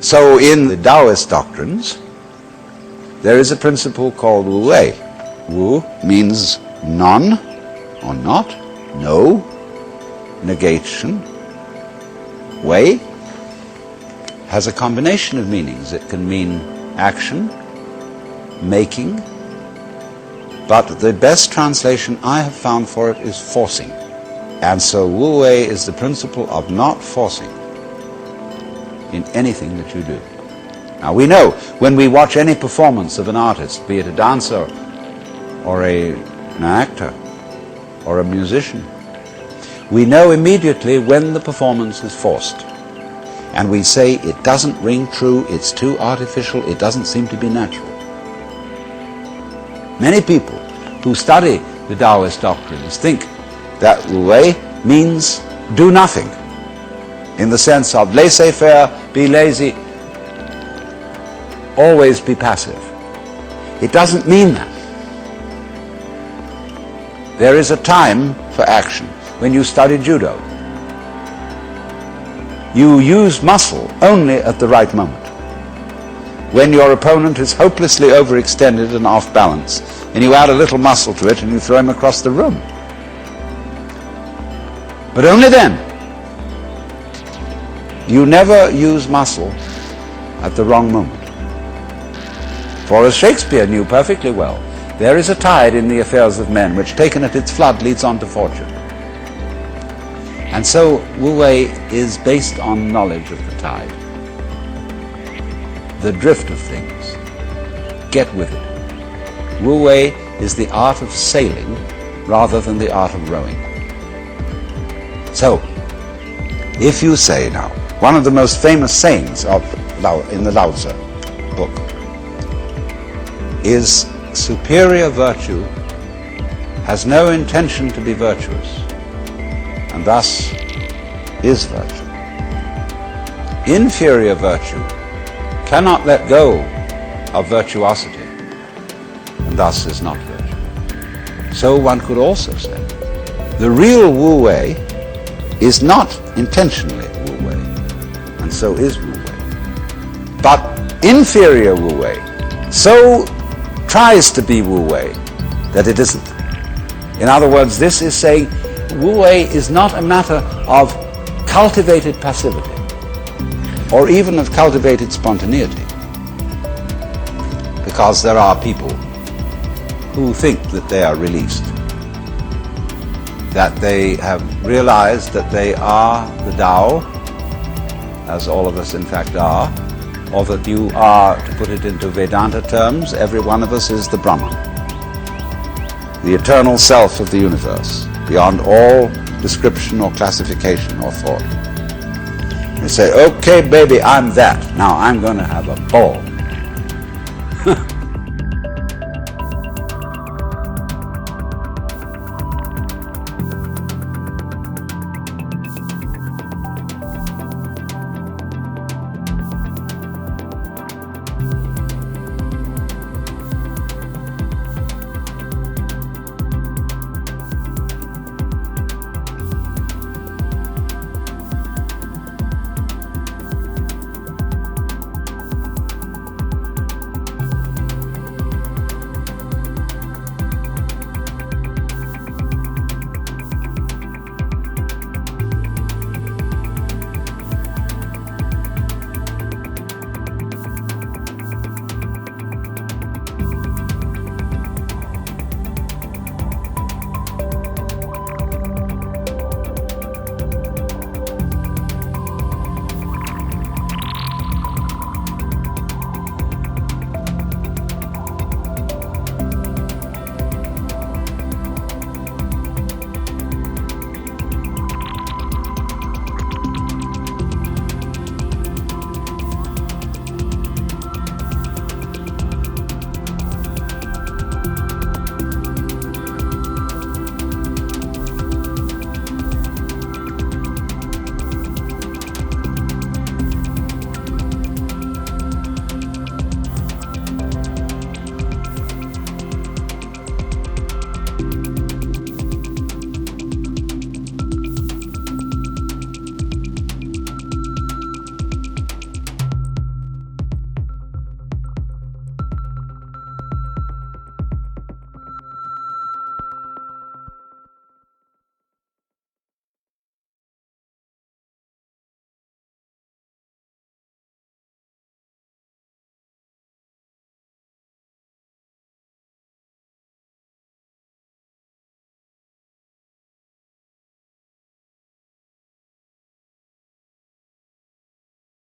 So in the Taoist doctrines, there is a principle called Wu Wei. Wu means none or not, no, negation. Wei has a combination of meanings. It can mean action, making, but the best translation I have found for it is forcing. And so Wu Wei is the principle of not forcing in anything that you do. Now we know when we watch any performance of an artist, be it a dancer or an actor or a musician, we know immediately when the performance is forced. And we say it doesn't ring true, it's too artificial, it doesn't seem to be natural. Many people who study the Taoist doctrines think that Wu Wei means do nothing, in the sense of laissez-faire, be lazy, always be passive. It doesn't mean that. There is a time for action. When you study judo, you use muscle only at the right moment. When your opponent is hopelessly overextended and off balance, and you add a little muscle to it and you throw him across the room. But only then. You never use muscle at the wrong moment. For as Shakespeare knew perfectly well, there is a tide in the affairs of men which, taken at its flood, leads on to fortune. And so Wu Wei is based on knowledge of the tide, the drift of things. Get with it. Wu Wei is the art of sailing rather than the art of rowing. So, if you say now, one of the most famous sayings in the Lao Tzu book is, superior virtue has no intention to be virtuous, and thus is virtue. Inferior virtue cannot let go of virtuosity, and thus is not virtue. So one could also say, the real Wu Wei is not intentionally Wu Wei, and so is Wu Wei. But inferior Wu Wei so tries to be Wu Wei that it isn't. In other words, this is saying Wu Wei is not a matter of cultivated passivity or even of cultivated spontaneity, because there are people who think that they are released, that they have realized that they are the Tao, as all of us in fact are, or that you are, to put it into Vedanta terms, every one of us is the Brahman, the eternal self of the universe, beyond all description or classification or thought. You say, okay baby, I'm that, now I'm going to have a ball.